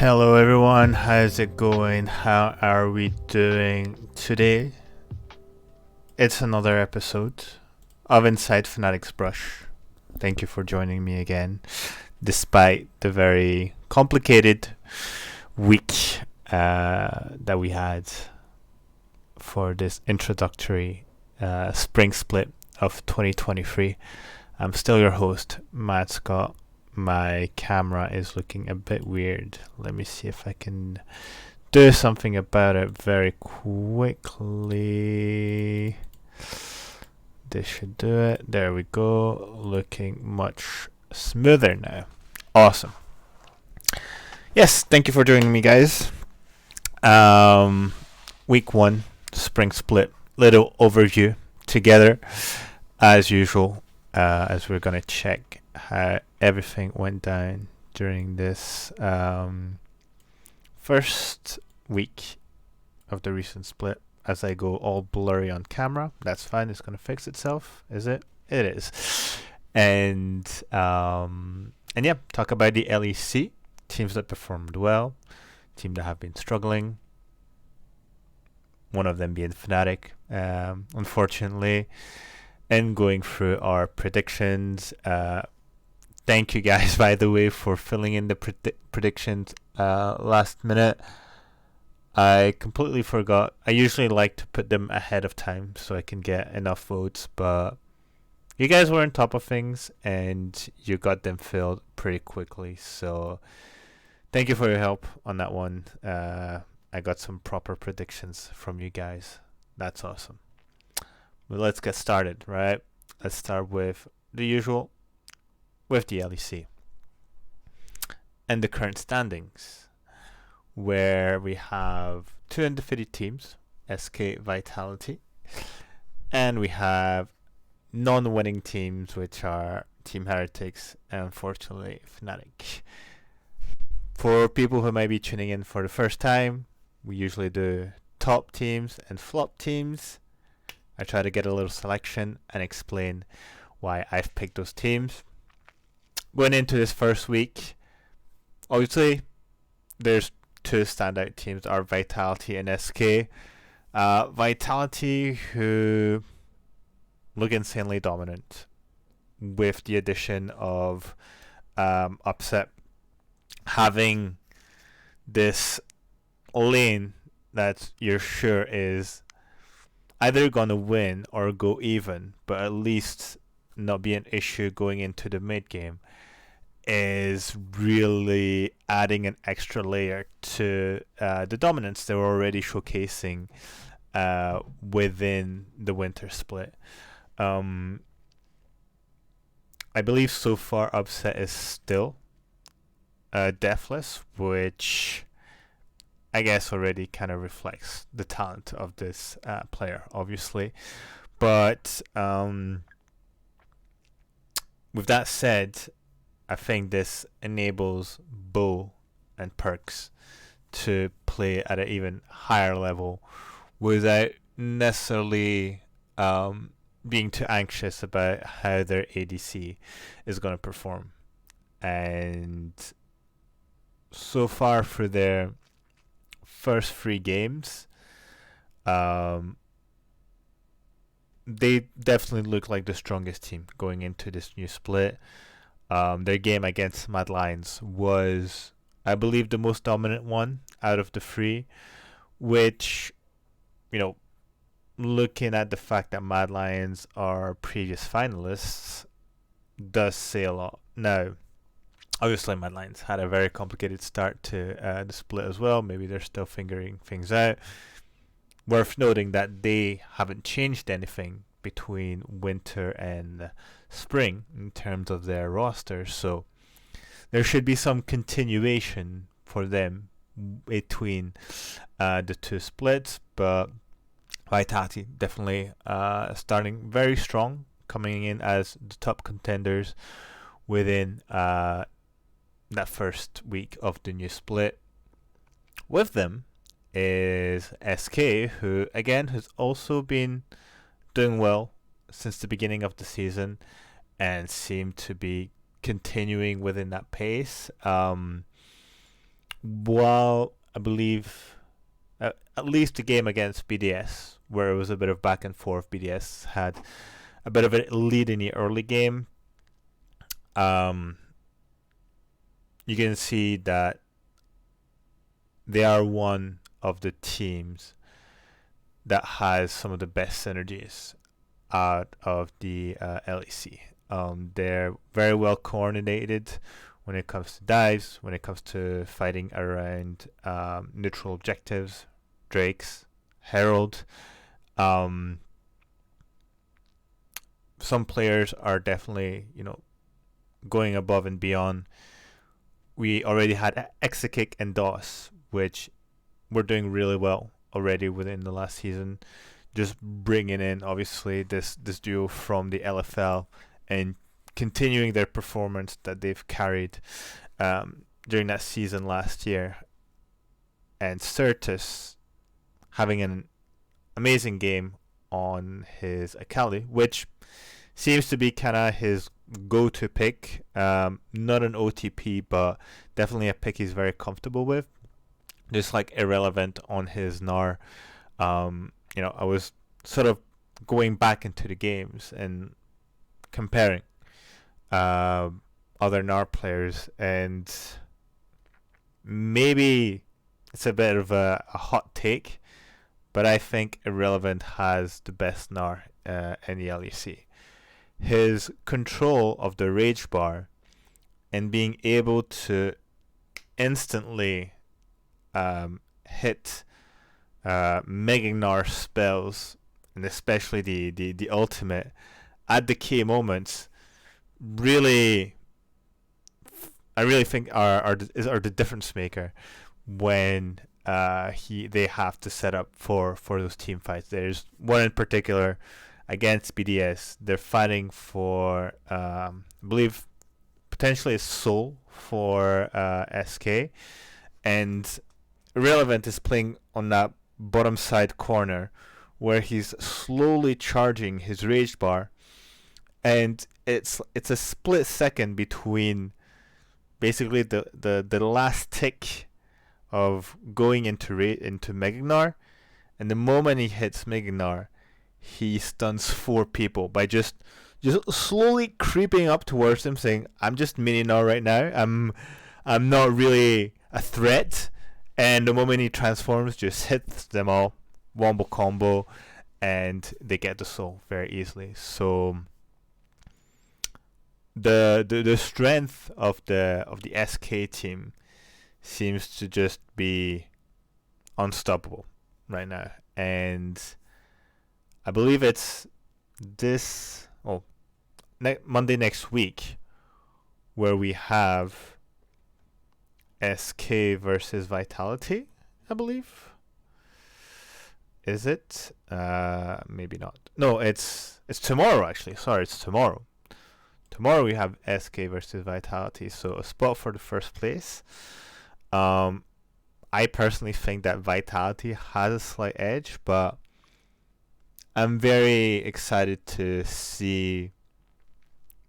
Hello everyone, how's it going? How are we doing today? It's another episode of Inside Fnatic's Brush. Thank you for joining me again, despite the very complicated week that we had for this introductory spring split of 2023. I'm still your host, Matt Scott. My camera is looking a bit weird. Let me see if I can do something about it very quickly. This should do it. There we go. Looking much smoother now. Awesome. Yes, thank you for joining me, guys. Week 1, spring split. Little overview together, as usual, as we're going to check how everything went down during this first week of the recent split. As I go all blurry on camera, that's fine. It's going to fix itself, is it? It is. And yeah, talk about the LEC teams that performed well, teams that have been struggling. One of them being Fnatic, unfortunately, and going through our predictions. Thank you guys, by the way, for filling in the predictions last minute. I completely forgot. I usually like to put them ahead of time so I can get enough votes, but you guys were on top of things and you got them filled pretty quickly. So thank you for your help on that one. I got some proper predictions from you guys. That's awesome. Well, let's get started, right? Let's start with the usual, with the LEC and the current standings, where we have 2 undefeated teams, SK Vitality, and we have non-winning teams, which are Team Heretics and unfortunately Fnatic. For people who might be tuning in for the first time, we usually do top teams and flop teams. I try to get a little selection and explain why I've picked those teams. Going into this first week, obviously there's 2 standout teams, are Vitality and SK. Vitality, who look insanely dominant with the addition of Upset, having this lane that you're sure is either gonna win or go even, but at least not be an issue going into the mid game, is really adding an extra layer to the dominance they were already showcasing within the winter split. I believe so far Upset is still deathless, which I guess already kind of reflects the talent of this player, obviously. But with that said, I think this enables Bo and Perks to play at an even higher level without necessarily being too anxious about how their ADC is going to perform. And so far for their first 3 games, they definitely look like the strongest team going into this new split. Their game against Mad Lions was, I believe, the most dominant one out of the 3, which, looking at the fact that Mad Lions are previous finalists, does say a lot. Now, obviously, Mad Lions had a very complicated start to the split as well. Maybe they're still figuring things out. Worth noting that they haven't changed anything between winter and spring in terms of their roster, so there should be some continuation for them between the 2 splits. But Vitality definitely starting very strong, coming in as the top contenders within that first week of the new split. With them is SK, who again has also been doing well since the beginning of the season and seem to be continuing within that pace. while I believe at least the game against BDS, where it was a bit of back and forth, BDS had a bit of a lead in the early game. You can see that they are one of the teams that has some of the best synergies out of the LEC. They're very well coordinated when it comes to dives, when it comes to fighting around neutral objectives, Drakes, Herald. Some players are definitely, going above and beyond. We already had Exakick and DOS, which were doing really well already within the last season. Just bringing in, obviously, this duo from the LFL and continuing their performance that they've carried during that season last year. And Certus having an amazing game on his Akali, which seems to be kind of his go-to pick. Not an OTP, but definitely a pick he's very comfortable with. Just like Irrelevant on his Gnar. I was sort of going back into the games and comparing other Gnar players, and maybe it's a bit of a hot take, but I think Irrelevant has the best Gnar in the LEC. His control of the rage bar and being able to instantly hit Mega Gnar spells, and especially the ultimate at the key moments, really, I really think are the difference maker when they have to set up for those team fights. There's one in particular against BDS. They're fighting for I believe potentially a soul for SK, and Irrelevant is playing on that bottom side corner where he's slowly charging his rage bar, and it's a split second between basically the last tick of going into Mega Gnar, and the moment he hits Mega Gnar, he stuns 4 people by just slowly creeping up towards them, saying, "I'm just mini Gnar right now. I'm not really a threat." And the moment he transforms, just hits them all, wombo combo, and they get the soul very easily. So the strength of the SK team seems to just be unstoppable right now, and I believe it's Monday next week where we have SK versus Vitality, I believe. Is it? Maybe not. No, it's tomorrow actually. Sorry, it's tomorrow. Tomorrow we have SK versus Vitality, so a spot for the first place. I personally think that Vitality has a slight edge, but I'm very excited to see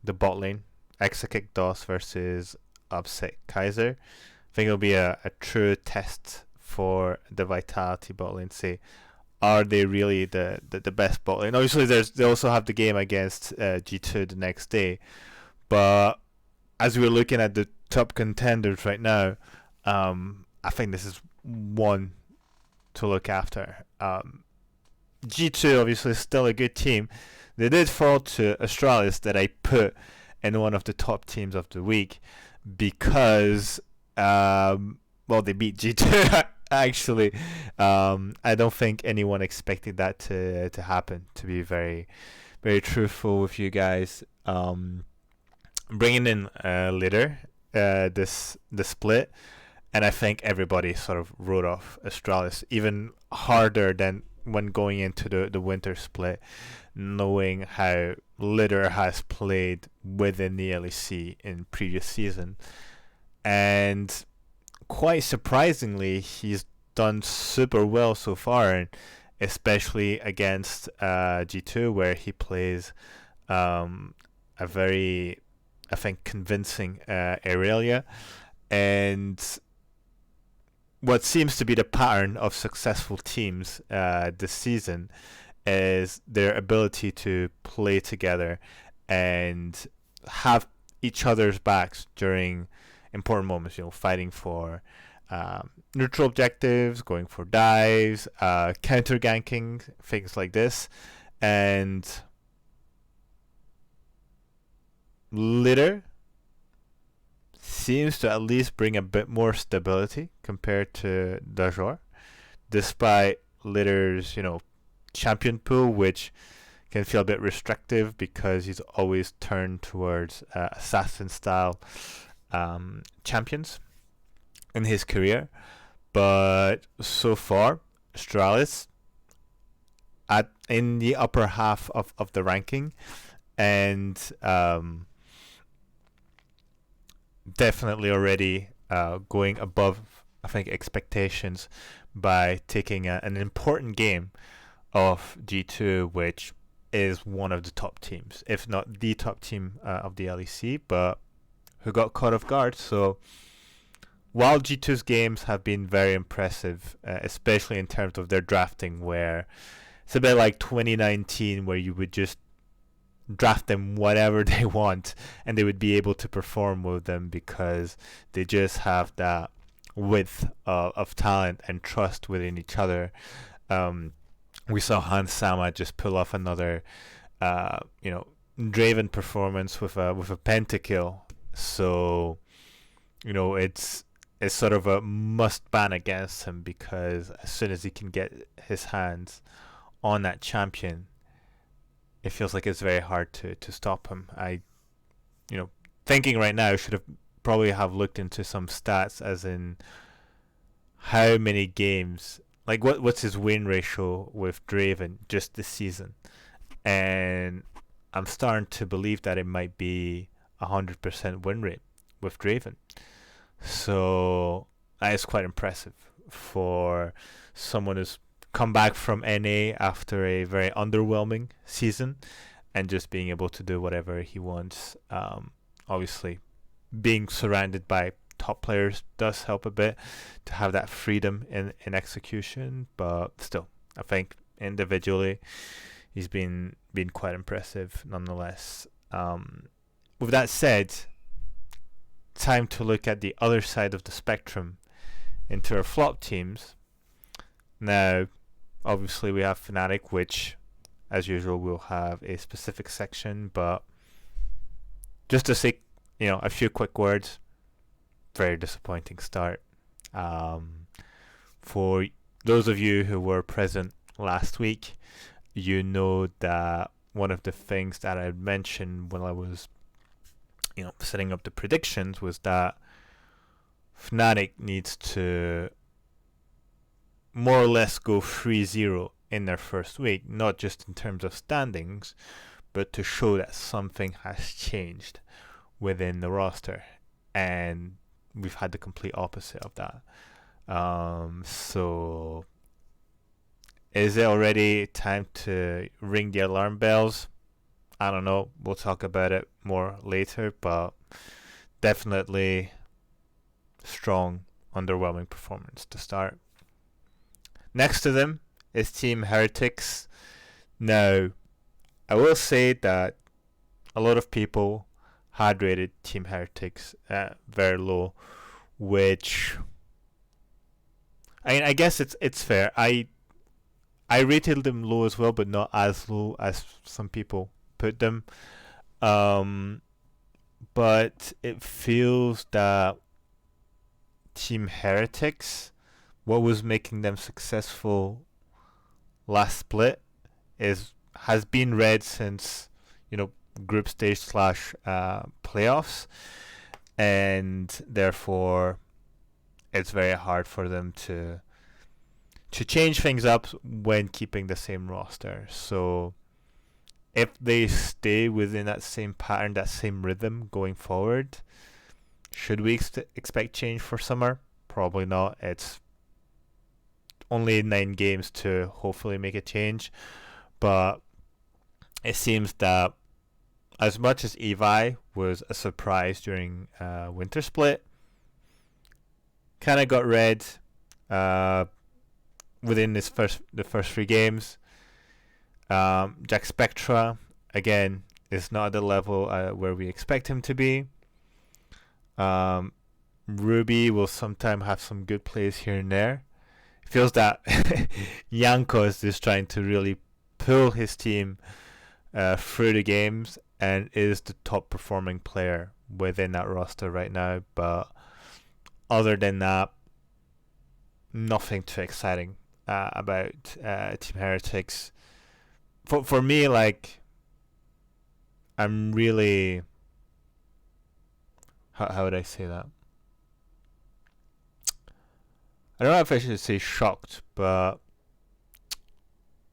the bot lane, Exakick DOS versus Upset Kaiser. I think it'll be a true test for the Vitality bot lane. Say, are they really the best bot lane? Obviously, they also have the game against G2 the next day, but as we're looking at the top contenders right now, I think this is one to look after. G2 obviously is still a good team. They did fall to Astralis, that I put in one of the top teams of the week, because they beat G2 actually. I don't think anyone expected that to happen, to be very, very truthful with you guys. Bringing in later the split, and I think everybody sort of wrote off Astralis even harder than when going into the winter split, knowing how Litter has played within the LEC in previous season. And quite surprisingly, he's done super well so far, and especially against G2, where he plays a very, I think, convincing Aurelia. And what seems to be the pattern of successful teams this season is their ability to play together and have each other's backs during important moments, fighting for neutral objectives, going for dives, counter ganking, things like this. And Litter seems to at least bring a bit more stability compared to Dajor, despite Litter's, champion pool, which can feel a bit restrictive because he's always turned towards assassin style champions in his career. But so far, Astralis in the upper half of the ranking, and definitely already going above, I think, expectations by taking an important game of G2, which is one of the top teams, if not the top team of the LEC, but who got caught off guard. So while G2's games have been very impressive, especially in terms of their drafting, where it's a bit like 2019, where you would just draft them whatever they want and they would be able to perform with them because they just have that width of talent and trust within each other. We saw Hans Sama just pull off another Draven performance with a pentakill. So it's sort of a must ban against him, because as soon as he can get his hands on that champion, it feels like it's very hard to stop him. Thinking right now, I should have probably have looked into some stats, as in how many games, like what's his win ratio with Draven just this season, and I'm starting to believe that it might be 100% win rate with Draven. So that is quite impressive for someone who's come back from NA after a very underwhelming season and just being able to do whatever he wants. Obviously, being surrounded by top players does help a bit to have that freedom in execution, but still, I think individually he's been quite impressive nonetheless. With that said, time to look at the other side of the spectrum into our flop teams. Now, obviously we have Fnatic, which as usual will have a specific section, but just to say a few quick words. Very disappointing start. For those of you who were present last week, you know that one of the things that I mentioned when I was setting up the predictions was that Fnatic needs to more or less go 3-0 in their first week, not just in terms of standings, but to show that something has changed within the roster. And we've had the complete opposite of that. So is it already time to ring the alarm bells? I don't know. We'll talk about it more later, but definitely strong, underwhelming performance to start. Next to them is Team Heretics. Now, I will say that a lot of people had rated Team Heretics very low, which I guess it's fair. I rated them low as well, but not as low as some people put them. But it feels that Team Heretics, what was making them successful last split, has been red since group stage / playoffs, and therefore it's very hard for them to change things up when keeping the same roster. So if they stay within that same pattern, that same rhythm going forward, should we expect change for summer? Probably not. It's only 9 games to hopefully make a change, but it seems that as much as Evi was a surprise during winter split, kind of got red within the first 3 games. Jack Spectra, again, is not at the level where we expect him to be. Ruby will sometimes have some good plays here and there. It feels that Jankos is trying to really pull his team through the games and is the top performing player within that roster right now. But other than that, nothing too exciting about Team Heretics. For me, like, I'm really, how would I say that? I don't know if I should say shocked, but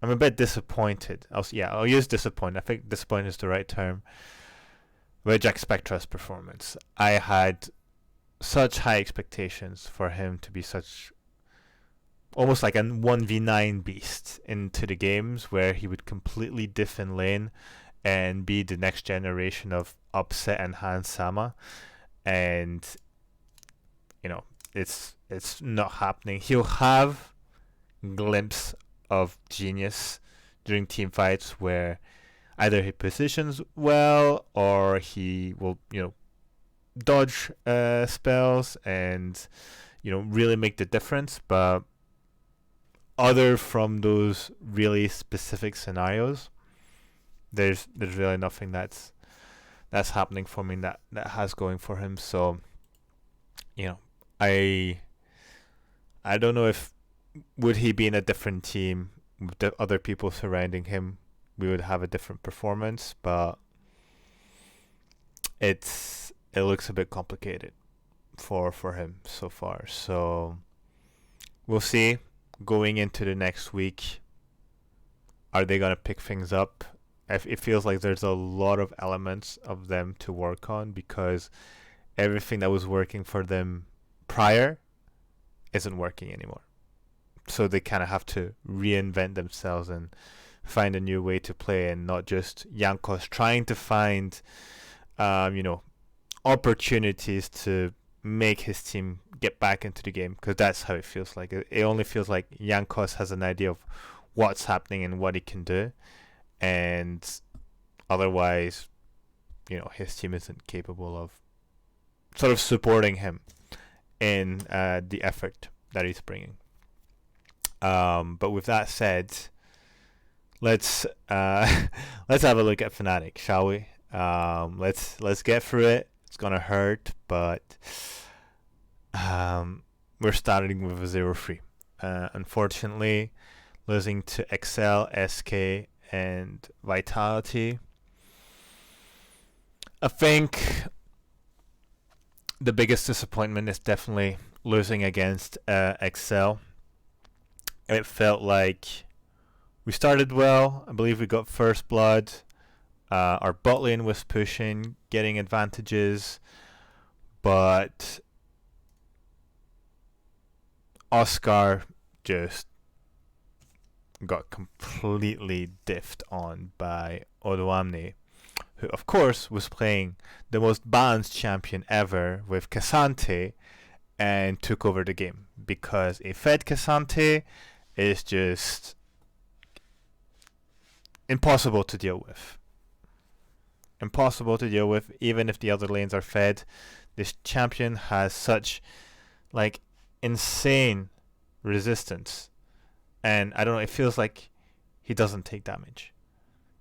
I'm a bit disappointed. I'll use disappointed. I think disappointed is the right term. With Jack Spectra's performance, I had such high expectations for him to be such almost like a 1v9 beast into the games, where he would completely diff in lane and be the next generation of Upset and Hans Sama. And it's not happening. He'll have glimpse of genius during team fights where either he positions well or he will dodge spells and really make the difference. But other from those really specific scenarios, there's really nothing that's happening for me that has going for him. So I don't know if would he be in a different team with the other people surrounding him, we would have a different performance. But it looks a bit complicated for him so far. So we'll see going into the next week. Are they gonna pick things up? It feels like there's a lot of elements of them to work on, because everything that was working for them prior isn't working anymore. So they kind of have to reinvent themselves and find a new way to play, and not just Jankos trying to find opportunities to make his team get back into the game, because that's how it feels like. It only feels like Jankos has an idea of what's happening and what he can do, and otherwise his team isn't capable of sort of supporting him in the effort that he's bringing. But with that said, let's let's have a look at Fnatic, shall we? Let's get through it. It's gonna hurt, but we're starting with a 0-3. Unfortunately, losing to Excel, SK, and Vitality. I think the biggest disappointment is definitely losing against Excel. It felt like we started well. I believe we got first blood. Our bot lane was pushing, getting advantages, but Oscar just got completely diffed on by Odoamne, who of course was playing the most balanced champion ever with Cassante, and took over the game, because a fed Cassante is just impossible to deal with. Impossible to deal with, even if the other lanes are fed. This champion has such insane resistance, and I don't know, it feels like he doesn't take damage.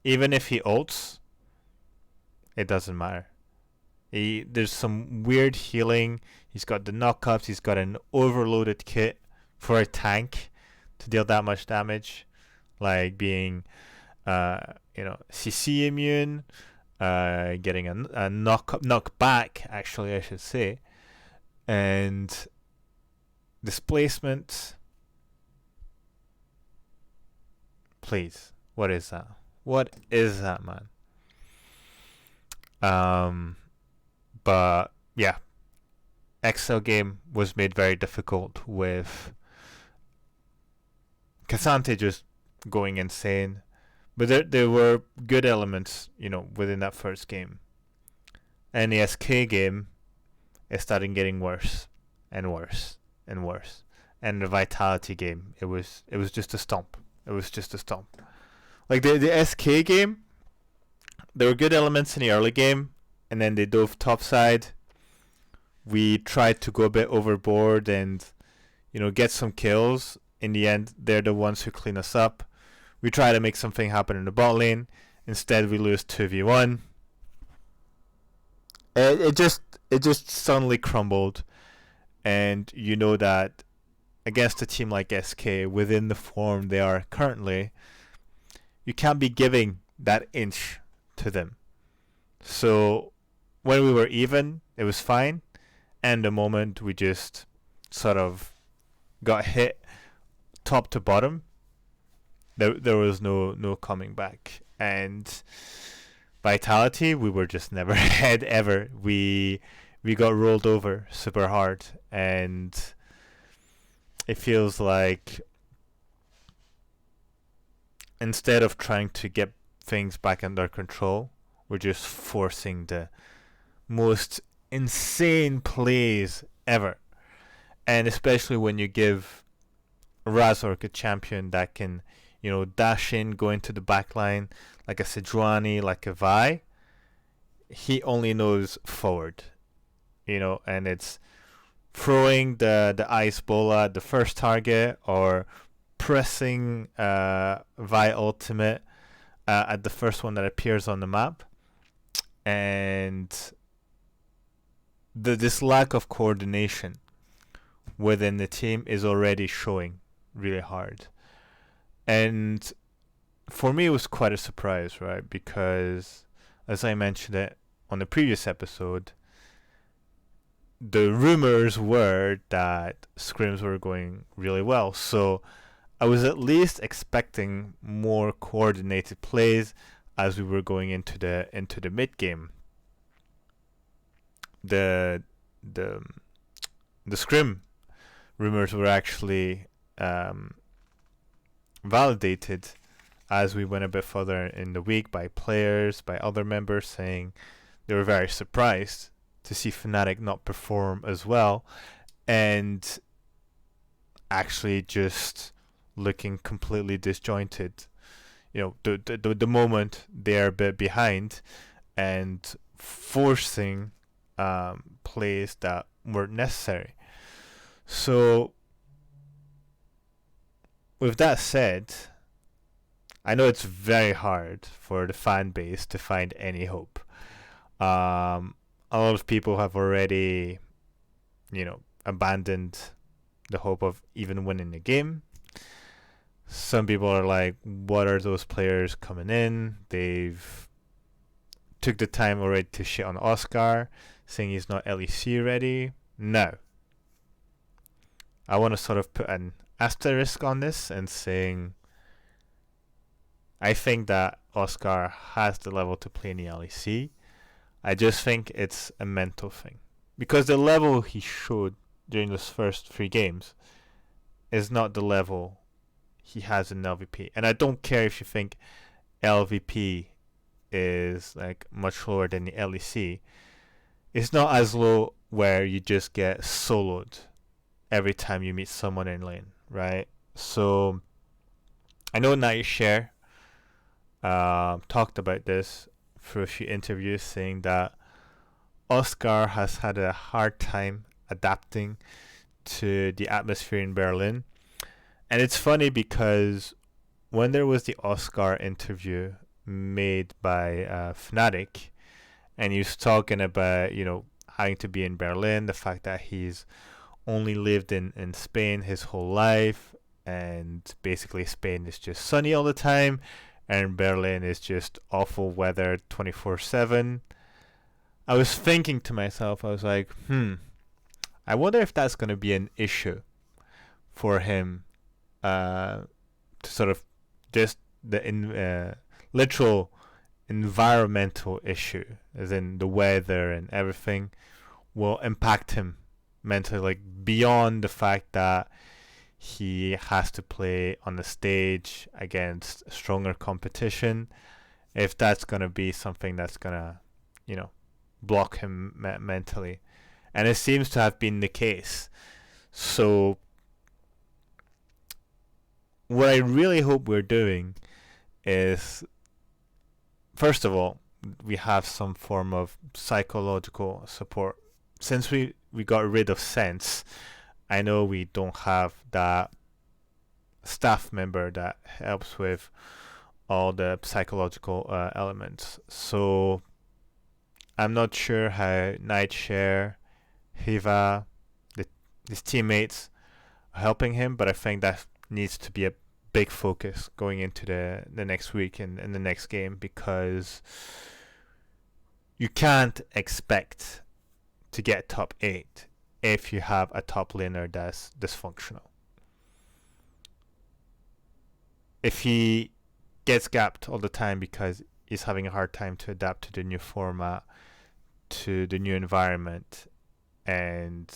Even if he ults, it doesn't matter. There's some weird healing. He's got the knockups. He's got an overloaded kit for a tank to deal that much damage, like being CC immune, getting a knockback, actually I should say, and displacement. Please, what is that? What is that, man? But yeah, XL game was made very difficult with Cassante just going insane. But there were good elements, within that first game. And the SK game is starting getting worse and worse and worse. and the Vitality game, it was just a stomp. It was just a stomp. Like the SK game, there were good elements in the early game, and then they dove topside. We tried to go a bit overboard and, get some kills. In the end, they're the ones who clean us up. We try to make something happen in the bot lane. Instead, we lose 2v1. It just suddenly crumbled, and you know that against a team like SK, within the form they are currently, you can't be giving that inch to them. So when we were even, it was fine, and the moment we just sort of got hit top to bottom, there was no coming back. And Vitality, we were just never ahead ever. We got rolled over super hard, and it feels like instead of trying to get things back under control, we're just forcing the most insane plays ever. And especially when you give Razork a champion that can, dash in, go into the back line, like a Sejuani, like a Vi, he only knows forward, and it's throwing the ice bola at the first target, or pressing Vi ultimate at the first one that appears on the map. And this lack of coordination within the team is already showing really hard. And for me, it was quite a surprise, right? Because, as I mentioned it on the previous episode, the rumors were that scrims were going really well. So I was at least expecting more coordinated plays as we were going into the mid game. The scrim rumors were actually validated as we went a bit further in the week by players, by other members, saying they were very surprised to see Fnatic not perform as well, and actually just looking completely disjointed. The moment they're a bit behind and forcing plays that weren't necessary. So with that said, I know it's very hard for the fan base to find any hope. A lot of people have already, abandoned the hope of even winning the game. Some people are like, what are those players coming in? They've took the time already to shit on Oscar, saying he's not LEC ready. No. I want to sort of put an asterisk on this and saying I think that Oscar has the level to play in the LEC. I just think it's a mental thing. Because the level he showed during those first 3 games is not the level he has in LVP. And I don't care if you think LVP is like much lower than the LEC. It's not as low where you just get soloed every time you meet someone in lane, right? So I know Nightshare talked about this for a few interviews, saying that Oscar has had a hard time adapting to the atmosphere in Berlin. And it's funny because when there was the Oscar interview made by Fnatic, and he was talking about, having to be in Berlin, the fact that he's only lived in Spain his whole life, and basically Spain is just sunny all the time, and Berlin is just awful weather 24/7. I was thinking to myself, I was like, I wonder if that's going to be an issue for him, to sort of just the literal environmental issue, as in the weather and everything, will impact him mentally, like beyond the fact that he has to play on the stage against stronger competition. If that's going to be something that's going to, block him mentally. And it seems to have been the case. So what I really hope we're doing is, first of all, we have some form of psychological support. Since we got rid of Sense, I know we don't have that staff member that helps with all the psychological elements. So I'm not sure how Nightshare, Hiva, his teammates are helping him, but I think that needs to be a big focus going into the next week and the next game, because you can't expect to get top 8 if you have a top laner that's dysfunctional. If he gets gapped all the time because he's having a hard time to adapt to the new format, to the new environment, and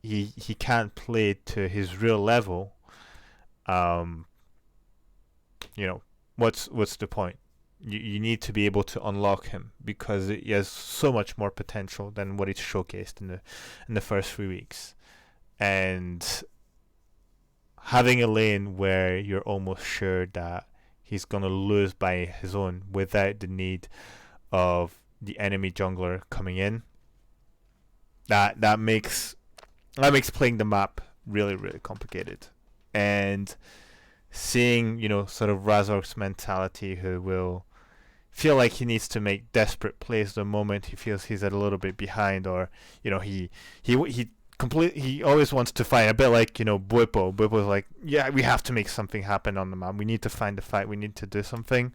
he can't play to his real level, what's the point? You need to be able to unlock him, because he has so much more potential than what he's showcased in the first 3 weeks. And having a lane where you're almost sure that he's gonna lose by his own without the need of the enemy jungler coming in, that makes playing the map really, really complicated. And seeing, sort of Razork's mentality, who will feel like he needs to make desperate plays the moment he feels he's a little bit behind, or he always wants to fight, a bit like Bwipo. Bwipo's like, yeah, we have to make something happen on the map. We need to find a fight. We need to do something.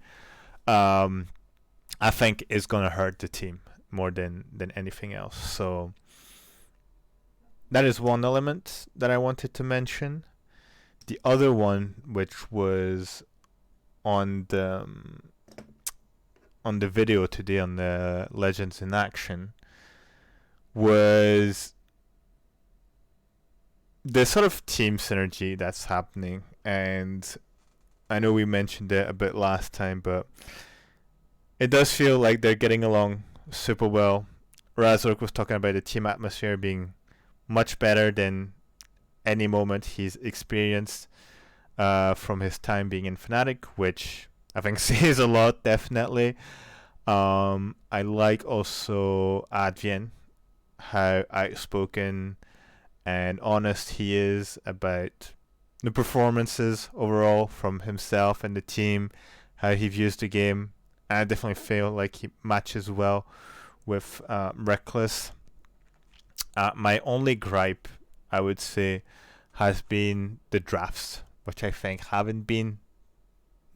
I think is gonna hurt the team more than anything else. So that is one element that I wanted to mention. The other one, which was on the video today on the Legends in Action, was the sort of team synergy that's happening. And I know we mentioned it a bit last time, but it does feel like they're getting along super well. Razork was talking about the team atmosphere being much better than any moment he's experienced from his time being in Fnatic, which I think says a lot, definitely. I like also Advian, how outspoken and honest he is about the performances overall from himself and the team, how he views the game. I definitely feel like he matches well with Reckless. My only gripe, I would say, has been the drafts, which I think haven't been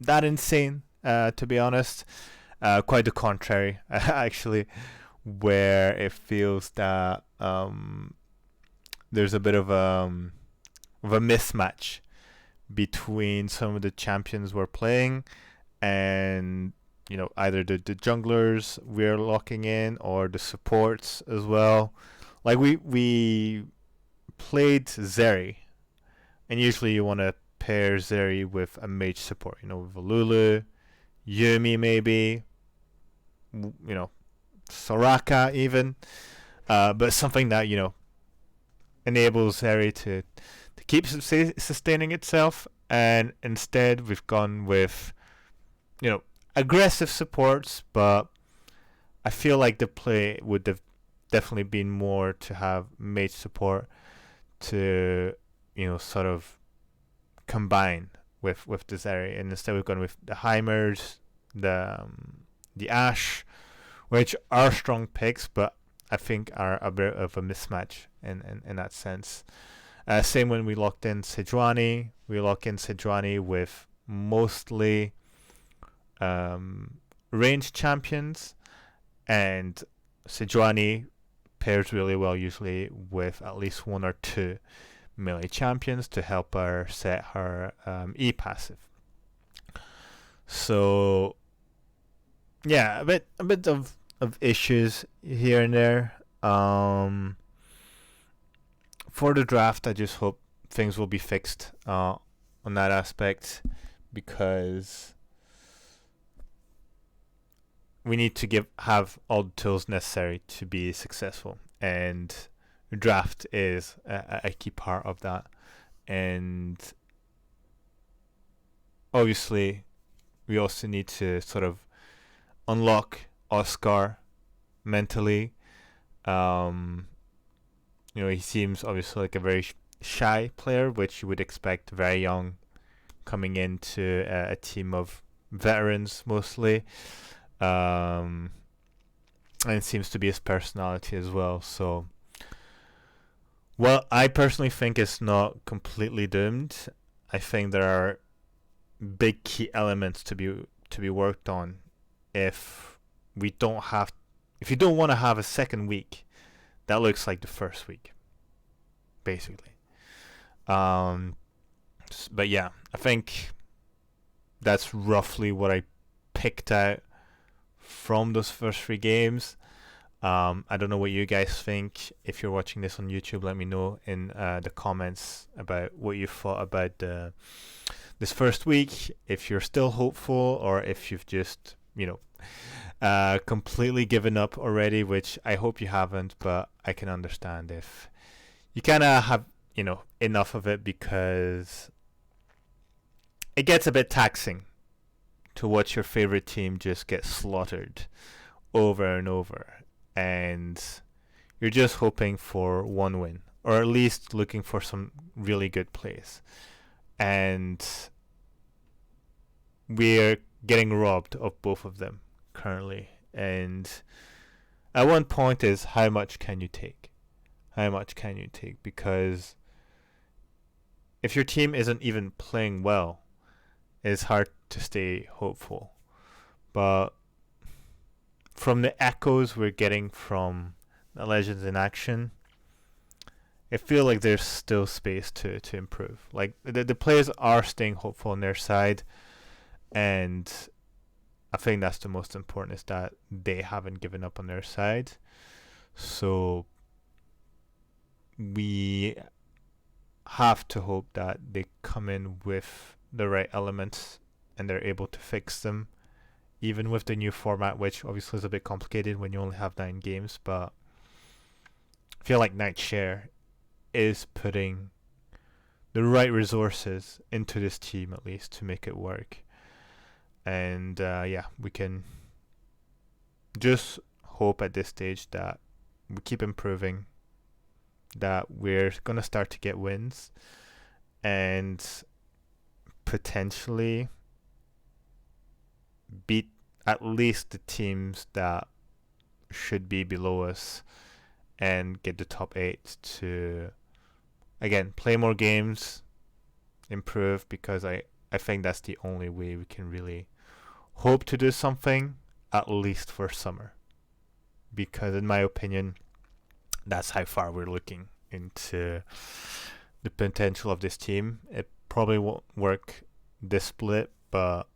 that insane, to be honest. Quite the contrary, actually, where it feels that there's a bit of a mismatch between some of the champions we're playing and either the junglers we're locking in or the supports as well. Like we played Zeri, and usually you want to pair Zeri with a mage support, with a Lulu, Yumi maybe, Soraka even, but something that enables Zeri to keep sustaining itself. And instead we've gone with aggressive supports, but I feel like the play would have definitely been more to have mage support to sort of combine with the Zeri, and instead we've gone with the Heimers, the Ashe, which are strong picks, but I think are a bit of a mismatch in that sense. Same when we locked in Sejuani. We lock in Sejuani with mostly ranged champions, and Sejuani pairs really well usually with at least one or two melee champions to help her set her E passive. So yeah, a bit of issues here and there. For the draft, I just hope things will be fixed on that aspect, because we need to have all the tools necessary to be successful, and draft is a key part of that. And obviously, we also need to sort of unlock Oscar mentally. Um, he seems obviously like a very shy player, which you would expect very young, coming into a team of veterans mostly. And it seems to be his personality as well. So, well, I personally think it's not completely doomed. I think there are big key elements to be worked on if we don't have if you don't want to have a second week that looks like the first week, basically. But yeah, I think that's roughly what I picked out from those first 3 games. I don't know what you guys think. If you're watching this on YouTube, let me know in the comments about what you thought about this first week. If you're still hopeful, or if you've just completely given up already, which I hope you haven't, but I can understand if you kind of have enough of it, because it gets a bit taxing to watch your favorite team just get slaughtered over and over, and you're just hoping for one win, or at least looking for some really good plays, and we're getting robbed of both of them currently. And at one point is, how much can you take? How much can you take? Because if your team isn't even playing well, it's hard to stay hopeful. But from the echoes we're getting from the Legends in action, I feel like there's still space to improve. Like the players are staying hopeful on their side, and I think that's the most important, is that they haven't given up on their side. So we have to hope that they come in with the right elements and they're able to fix them, even with the new format, which obviously is a bit complicated when you only have 9 games. But I feel like Nightshare is putting the right resources into this team, at least, to make it work. And we can just hope at this stage that we keep improving, that we're going to start to get wins, and potentially beat at least the teams that should be below us, and get the top 8 to, again, play more games, improve, because I think that's the only way we can really hope to do something, at least for summer. Because in my opinion, that's how far we're looking into the potential of this team. It probably won't work this split, but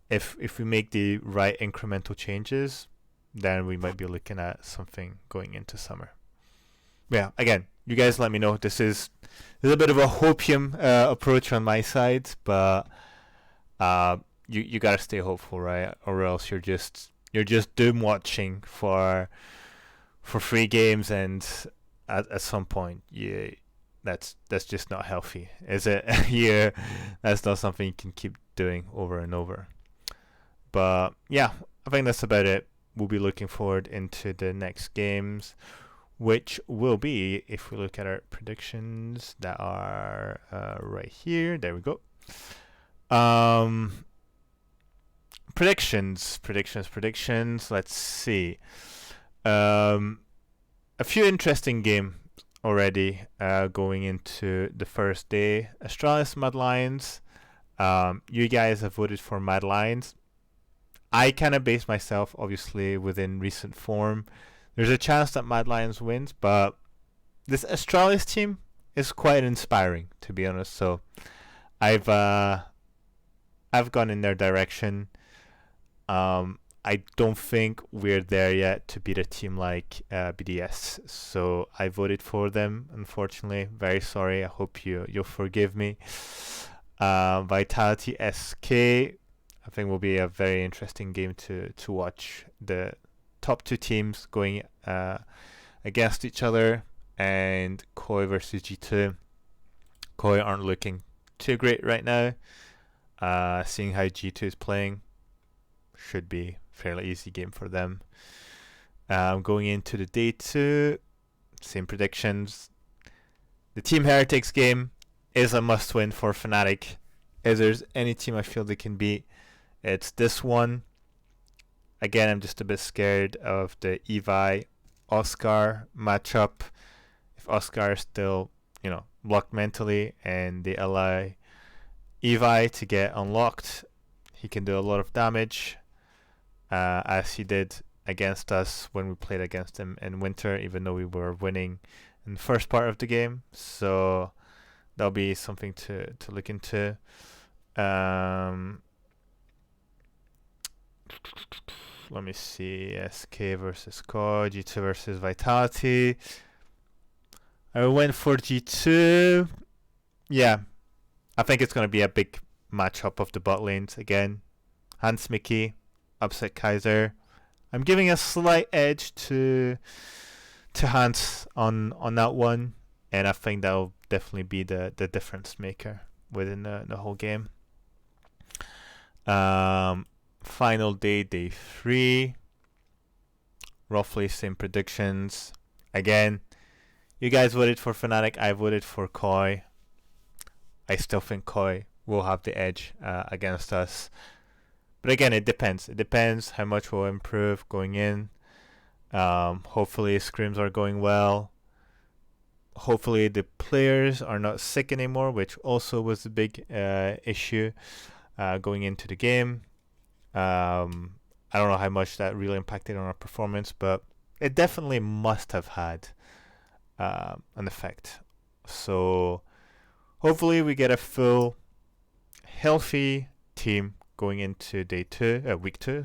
if we make the right incremental changes, then we might be looking at something going into summer. Yeah, again, you guys let me know. This is a bit of a hopium approach on my side, but you gotta stay hopeful, right? Or else you're just doom watching for 3 games, and at some point, that's just not healthy, is it? Yeah, that's not something you can keep doing over and over. But yeah, I think that's about it. We'll be looking forward into the next games, which will be, if we look at our predictions that are right here. There we go. Predictions. Let's see. A few interesting games already going into the first day. Astralis Mad Lions. You guys have voted for Mad Lions. I kind of base myself, obviously, within recent form. There's a chance that Mad Lions wins, but this Astralis team is quite inspiring, to be honest. So I've gone in their direction. I don't think we're there yet to beat a team like BDS, so I voted for them. Unfortunately, very sorry. I hope you'll forgive me. Vitality SK, I think will be a very interesting game to watch. The top 2 teams going against each other, and Koi versus G2. Koi aren't looking too great right now. Seeing how G2 is playing, should be fairly easy game for them. Going into the day 2, same predictions. The Team Heretics game is a must-win for Fnatic. If there's any team I feel they can beat, it's this one. Again, I'm just a bit scared of the Evi Oscar matchup. If Oscar is still, blocked mentally and they allow Evi to get unlocked, he can do a lot of damage, as he did against us when we played against him in winter, even though we were winning in the first part of the game. So that'll be something to look into. Let me see. SK versus Core, G2 versus Vitality. I went for G2. Yeah, I think it's going to be a big matchup of the bot lanes again. Hans Mickey, upset Kaiser. I'm giving a slight edge to Hans on that one, and I think that'll definitely be the difference maker within the whole game. Final day 3. Roughly same predictions. Again, you guys voted for Fnatic, I voted for Koi. I still think Koi will have the edge against us. But again, it depends. It depends how much we'll improve going in. Hopefully scrims are going well. Hopefully the players are not sick anymore, which also was a big issue going into the game. I don't know how much that really impacted on our performance, but it definitely must have had an effect. So hopefully we get a full healthy team going into week 2,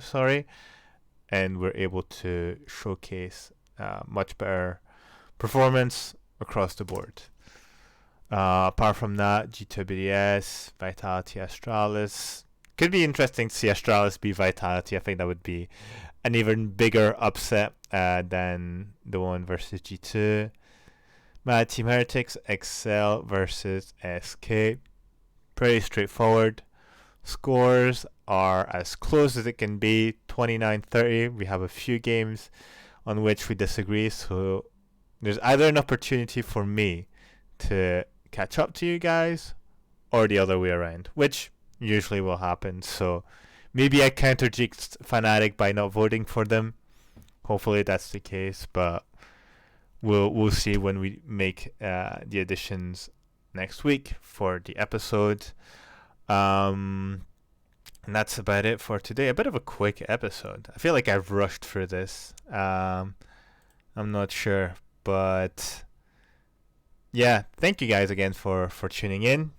and we're able to showcase much better performance across the board. Apart from that, G2 BDS, Vitality Astralis. Could be interesting to see Astralis be Vitality. I think that would be an even bigger upset than the one versus G2. My Team Heretics, Excel versus SK. Pretty straightforward. Scores are as close as it can be, 29-30. We have a few games on which we disagree, so there's either an opportunity for me to catch up to you guys or the other way around, which usually will happen. So maybe I counter-jinxed Fnatic by not voting for them. Hopefully that's the case, but we'll see when we make the additions next week for the episode. And that's about it for today. A bit of a quick episode. I feel like I've rushed through this. I'm not sure, but yeah, thank you guys again for tuning in.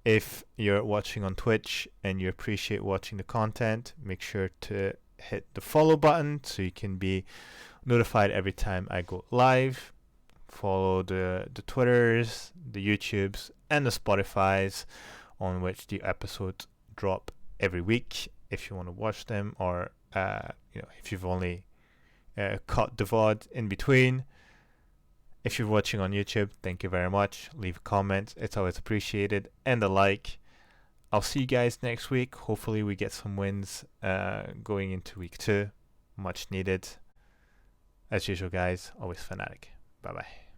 If you're watching on Twitch and you appreciate watching the content, make sure to hit the follow button so you can be notified every time I go live. Follow the Twitters, the YouTubes, and the Spotifys on which the episodes drop every week if you want to watch them, or if you've only caught the VOD in between. If you're watching on YouTube, thank you very much. Leave a comment. It's always appreciated. And a like. I'll see you guys next week. Hopefully we get some wins going into week 2. Much needed. As usual, guys, always Fnatic. Bye-bye.